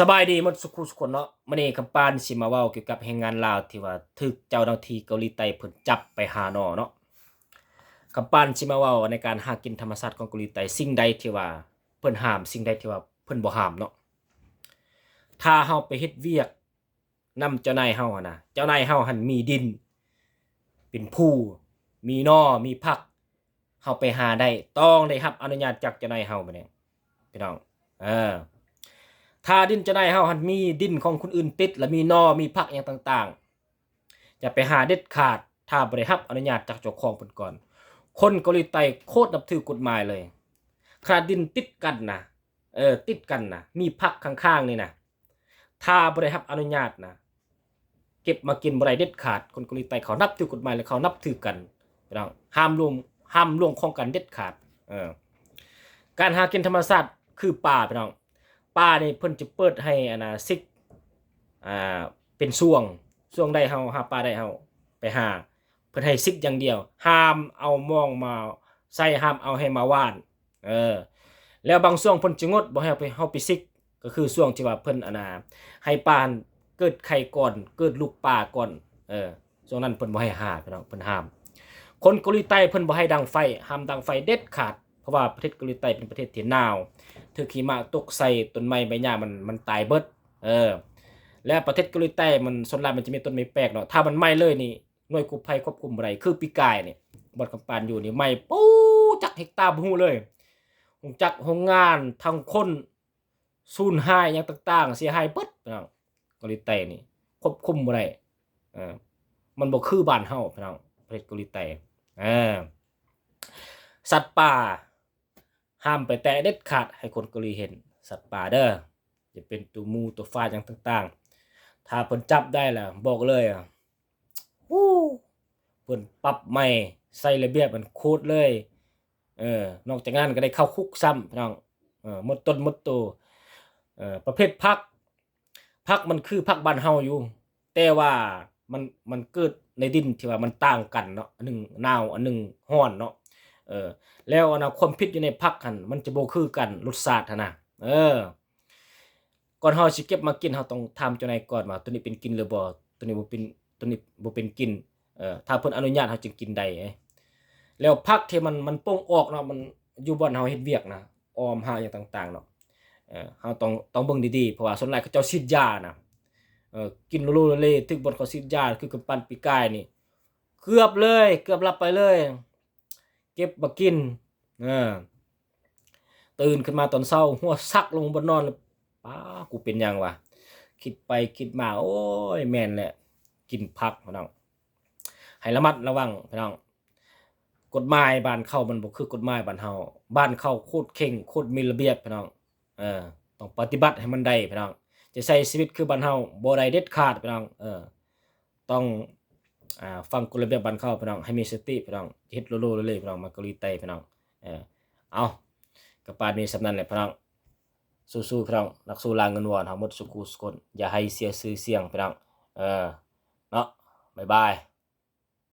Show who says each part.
Speaker 1: สบายดีหมดสุขุสุขคนเนาะมื้อนี้คำปานสิมาเว้าเกี่ยวกับแรงงานลาวที่ว่าถูกเจ้าหน้าที่เกาหลีใต้เพิ่นจับไปหาหนอเนาะคำปานสิมาเว้าในการหากินธรรมชาติของเกาหลีใต้สิ่งใดที่ว่าเพิ่นห้ามสิ่งใดที่ว่าเพิ่นบ่ห้ามเนาะถ้าเฮาไปเฮ็ดเวียกนำเจ้านายเฮาอะนะเจ้านายเฮาหันมีดินเป็นผู้มีหนอมีผักเฮาไปหาได้ต้องได้รับอนุญาตจากเจ้านายเฮาบัดนี้พี่น้องเออ ถ้าดินจะได้เฮาหันมีดินของคนอื่นติดและมีนอมีผักอย่างต่างๆจะไปหาเด็ดขาดถ้าบ่ได้รับอนุญาตจากเจ้าของเพิ่นก่อนคนเกาหลีใต้โคตรนับถือกฎหมายเลยขนาดดินติดกันนะติดกันนะมีผักข้างๆนี่นะถ้าบ่ได้รับอนุญาตนะเก็บมากินบ่ได้เด็ดขาดคนเกาหลีใต้เขานับถือกฎหมายและเขานับถือกันพี่น้องห้ามรวมของกันเด็ดขาดการหากินธรรมชาติคือป่าพี่น้องป่านี่เพิ่นจะเปิดให้ซิกเป็นช่วงได้เฮาหาปลาได้เฮาไปหาเพิ่นให้ซิกอย่างเดียวห้ามเอามองมาใส่ห้ามเอาให้มาว่านแล้วบางช่วงเพิ่นจะงดบ่ให้เฮาไปซิกก็คือช่วงที่ว่าเพิ่นให้ปลาเกิดไข่ก่อนเกิดลูกปลาก่อนช่วงนั้นเพิ่นบ่ให้หาพี่น้องเพิ่นห้ามคนเกาหลีใต้เพิ่นบ่ให้ดังไฟห้ามดังไฟเด็ดขาดเพราะว่าประเทศเกาหลีใต้เป็นประเทศที่หนาวถือหิมะตกใส่ต้นไม้ใบหญ้ามันตายเบิดและประเทศเกาหลีใต้มันส่วนใหญ่มันจะมีต้นไม้แปลกเนาะถ้ามันไหม้เลยนี่หน่วยกู้ภัยควบคุมบ่ได้คือปีกายนี่บ่อนคำปานอยู่นี่ไหม้ปู๊จักเฮกตาร์บ่ฮู้เลยฮู้จักโรงงานทั้งคนสูญหายหยังต่างๆเสียหายเบิดพี่น้องเกาหลีใต้นี่ควบคุมบ่ได้มันบ่คือบ้านเฮาพี่น้องประเทศเกาหลีใต้สัตว์ป่าห้ามไปแตะเด็ดขาดให้คนเกาหลีเห็นสัตว์ป่าเด้อจะเป็นตัวมูตัวฟ้าอย่างต่างๆถ้าเพิ่นจับได้ล่ะบอกเลยเพิ่นปรับใหม่ใส่ระเบียบมันโคตรเลยนอกจากนั้นก็ได้เข้าคุกซ้ำพี่น้องหมดต้นหมดตัวประเภทผักมันคือผักบ้านเฮาอยู่แต่ว่ามันเกิดในดินที่ว่ามันต่างกันเนาะอันนึงหนาวอันนึงร้อนเนาะแล้วความพิษอยู่ในผักหั่นมันจะบ่คือกันรสชาติหั่นน่ะก่อนเฮาสิเก็บมากินเฮาต้องถามเจ้านายก่อนว่าตัวนี้เป็นกินหรือบ่ตัวนี้บ่เป็นกินถ้าเพิ่นอนุญาตเฮาจึงกินได้แล้วผักที่มันป่งออกเนาะมันอยู่บ่อนเฮาเฮ็ดเวียกนะออมหาอย่างต่างๆเนาะเฮาต้องเบิ่งดีๆเพราะว่าส่วนหลายเขาเจ้าฉีดยานะกินโลเลถึกบ่อนเขาฉีดยาคือกำปั้นปีกายนี่เกือบรับไปเลยเก็บมากินตื่นขึ้นมาตอนเช้าหัวซักลงบนนอนป้ากูเป็นยังวะคิดไปคิดมาโอ้ยแม่นแหละกินผักพี่น้องให้ระมัดระวังพี่น้องกฎหมายบ้านเขามันบ่คือกฎหมายบ้านเฮาบ้านเขาโคตรเข่งโคตรมีระเบียบพี่น้องต้องปฏิบัติให้มันได้พี่น้องจะใช้ชีวิตคือบ้านเฮาบ่ได้เด็ดขาดพี่น้องต้องฟังกฎระเบียบบ้านเขาพี่น้องให้มีสติพี่น้องเฮ็ดโลๆเลยพี่น้องมาเกาหลีใต้พี่น้องเอากับปานนี้สำนั้นแหละพี่น้องสู้ๆพี่น้องนักสู้ลางเงินวอนเฮาหมดสุขุสุคนอย่าให้เสียชื่อเสียงพี่น้องเนาะบ๊ายบาย